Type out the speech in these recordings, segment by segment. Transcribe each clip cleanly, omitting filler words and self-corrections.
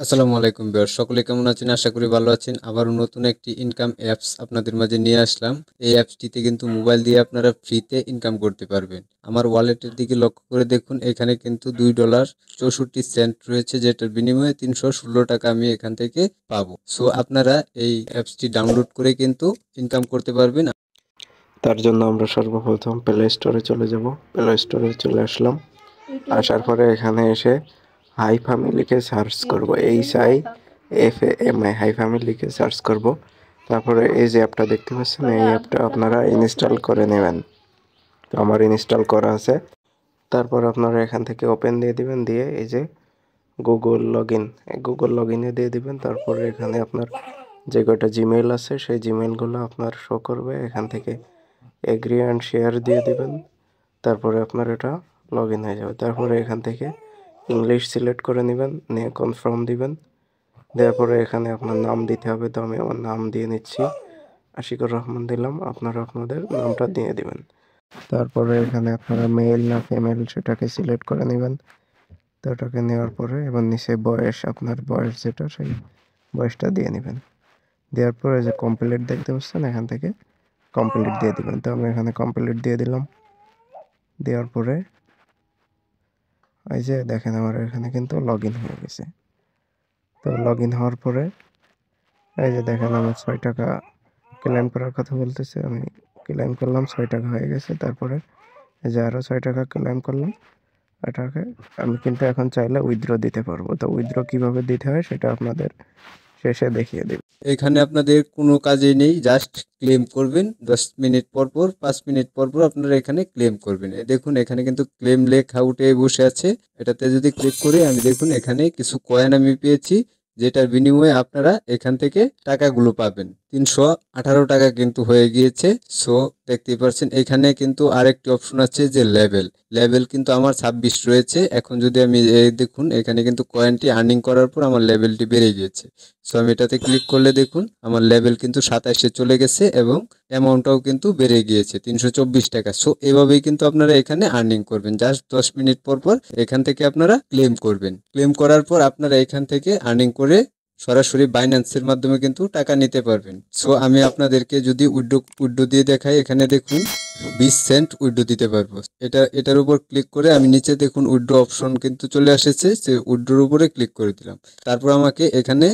আসসালামু আলাইকুম ভিউয়ার্স, সকলে কেমন আছেন? আশা করি ভালো আছেন। আবারও নতুন একটি ইনকাম অ্যাপস আপনাদের মাঝে নিয়ে আসলাম। এই অ্যাপসটিতে কিন্তু মোবাইল দিয়ে আপনারা ফ্রিতে ইনকাম করতে পারবেন। আমার ওয়ালেটের দিকে লক্ষ্য করে দেখুন, এখানে কিন্তু $2.64 রয়েছে, যেটার বিনিময়ে 316 টাকা আমি এখান থেকে পাবো। সো আপনারা এই অ্যাপসটি ডাউনলোড করে কিন্তু ইনকাম করতে পারবেন। তার জন্য আমরা সর্বপ্রথম প্লে স্টোরে চলে যাব। প্লে স্টোরে চলে আসলাম। আসার পরে এখানে এসে হাই ফার্মি লিখে সার্চ করব। HIFAMI হাই ফার্মি লিখে সার্চ করব। তারপরে এই যে অ্যাপটা দেখতে পাচ্ছেন, এই অ্যাপটা আপনারা ইনস্টল করে নেবেন। তো আমার ইনস্টল করা আছে। তারপর আপনারা এখান থেকে ওপেন দিয়ে দিবেন, দিয়ে এই যে গুগল লগ ইনে দিয়ে দিবেন। তারপরে এখানে আপনার যে কয়টা জিমেইল আছে সেই জিমেইলগুলো আপনার শো করবে। এখান থেকে এগ্রি অ্যান্ড শেয়ার দিয়ে দিবেন। তারপরে আপনার এটা লগ ইন হয়ে যাবে। তারপরে এখান থেকে ইংলিশ সিলেক্ট করে নেবেন, নিয়ে কনফার্ম দিবেন। দেওয়ার পরে এখানে আপনার নাম দিতে হবে। তো আমি আমার নাম দিয়ে নিচ্ছি, আশিকুর রহমান দিলাম। আপনারা আপনাদের নামটা দিয়ে দিবেন। তারপরে এখানে আপনারা মেল না ফিমেল সেটাকে সিলেক্ট করে নেবেন। তো ওটাকে নেওয়ার পরে এবার নিচে বয়স, আপনার বয়স যেটা সেই বয়সটা দিয়ে নেবেন। দেওয়ার পরে যে কমপ্লিট দেখতে পাচ্ছেন, এখান থেকে কমপ্লিট দিয়ে দিবেন। তো আমি এখানে কমপ্লিট দিয়ে দিলাম। দেওয়ার পরে এই যে দেখেন আমার এখানে কিন্তু লগ ইন হয়ে গেছে। তো লগ ইন হওয়ার পরে এই যে দেখেন আমার 6 টাকা ক্লেম করার কথা বলতেছে, আমি ক্লেম করলাম, 6 টাকা হয়ে গেছে। তারপরে এই যে আরও 6 টাকা ক্লেম করলাম। এটাকে আমি কিন্তু এখন চাইলে উইথড্র দিতে পারবো। তো উইথড্র কীভাবে দিতে হয় সেটা আপনাদের শেষে দেখিয়ে দেব। এখানে আপনাদের কোনো কাজই নেই, জাস্ট ক্লেম করবেন। 10 মিনিট পর পর, 5 মিনিট পর পর আপনারা এখানে ক্লেম করবেন। দেখুন এখানে কিন্তু ক্লেম লেখা উঠে বসে আছে। এটাতে যদি ক্লিক করি, আমি দেখুন এখানে কিছু কয়েন আমি পেয়েছি, যেটার বিনিময়ে আপনারা এখান থেকে টাকাগুলো পাবেন। 318 টাকা কিন্তু হয়ে গিয়েছে। সো দেখতেই পাচ্ছেন এখানে কিন্তু আরেকটি অপশন আছে যে লেভেল। লেভেল কিন্তু আমার 26 রয়েছে। এখন যদি আমি দেখুন এখানে কিন্তু কয়েনটি আর্নিং করার পর আমার লেভেলটি বেড়ে গিয়েছে। সো আমি এটাতে ক্লিক করলে দেখুন আমার লেভেল কিন্তু 27-এ চলে গেছে এবং অ্যামাউন্টটাও কিন্তু বেড়ে গিয়েছে 324 টাকা। সো এভাবেই কিন্তু আপনারা এখানে আর্নিং করবেন। জাস্ট 10 মিনিট পর পর এখান থেকে আপনারা ক্লেম করবেন। ক্লেম করার পর আপনারা এখান থেকে আর্নিং করে সরাসরি বাইন্যান্সের মাধ্যমে কিন্তু টাকা নিতে পারবেন। সো আমি আপনাদেরকে যদি উইথড্র দিয়ে দেখাই, এখানে দেখুন 20 সেন্ট উইথড্র দিতে পারবো। এটার উপর ক্লিক করে আমি নিচে দেখুন উইথড্র অপশন কিন্তু চলে এসেছে, সে উইথড্রর উপরে ক্লিক করে দিলাম। তারপর আমাকে এখানে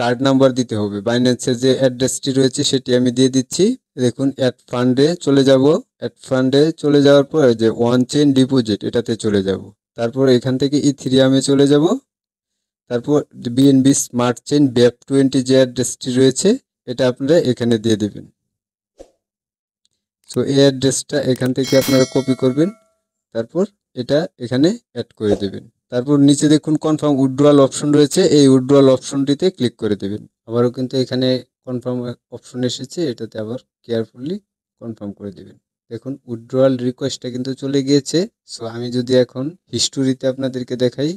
কার্ড নাম্বার দিতে হবে। বাইন্যান্সের যে অ্যাড্রেসটি রয়েছে সেটি আমি দিয়ে দিচ্ছি। দেখুন অ্যাড ফান্ডে চলে যাব। অ্যাড ফান্ডে চলে যাওয়ার পর যে ওয়ান চেইন ডিপোজিট এটাতে চলে যাব। তারপর এখান থেকে ইথেরিয়ামে চলে যাব। তারপর বিএনবি স্মার্ট চেইন BEP20 যে অ্যাড্রেসটি রয়েছে এটা আপনারা এখানে দিয়ে দেবেন। সো এই অ্যাড্রেসটা এখান থেকে আপনারা কপি করবেন। তারপর এটা এখানে অ্যাড করে দেবেন। তারপর নিচে দেখুন কনফার্ম উইথড্রয়াল অপশন রয়েছে, এই উইথড্রয়াল অপশনটিতে ক্লিক করে দেবেন। আবারও কিন্তু এখানে কনফার্ম অপশন এসেছে, এটাতে আবার কেয়ারফুলি কনফার্ম করে দেবেন। দেখুন উইথড্রয়াল রিকোয়েস্টটা কিন্তু চলে গিয়েছে। সো আমি যদি এখন হিস্টোরিতে আপনাদেরকে দেখাই,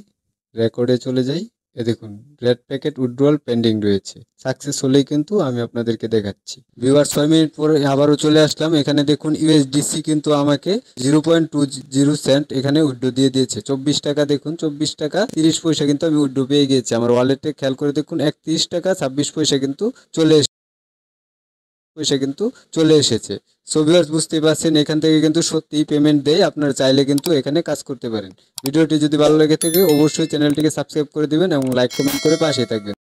রেকর্ডে চলে যাই, দেখুন রেড প্যাকেট উইথড্রয়াল পেন্ডিং রয়েছে। সাকসেস হলেই কিন্তু আমি আপনাদেরকে দেখাচ্ছি। ভিউয়ার 6 মিনিট পরে আবারও চলে আসলাম। এখানে দেখুন ইউএসডিসি কিন্তু আমাকে 0.20 সেন্ট এখানে উইথড্র দিয়ে দিয়েছে। 24 টাকা, দেখুন 24 টাকা 30 পয়সা কিন্তু আমি উইথড্র পেয়ে গিয়েছি। আমার ওয়ালেটে খেয়াল করে দেখুন 31 টাকা 26 পয়সা কিন্তু চলে এসেছে। সো ভিউয়ার্স বুঝতেই পারছেন এখান থেকে কিন্তু সত্যিই পেমেন্ট দেয়। আপনারা চাইলে কিন্তু এখানে কাজ করতে পারেন। ভিডিওটি যদি ভালো লেগে থাকে অবশ্যই চ্যানেলটিকে সাবস্ক্রাইব করে দিবেন এবং লাইক কমেন্ট করে পাশে থাকবেন।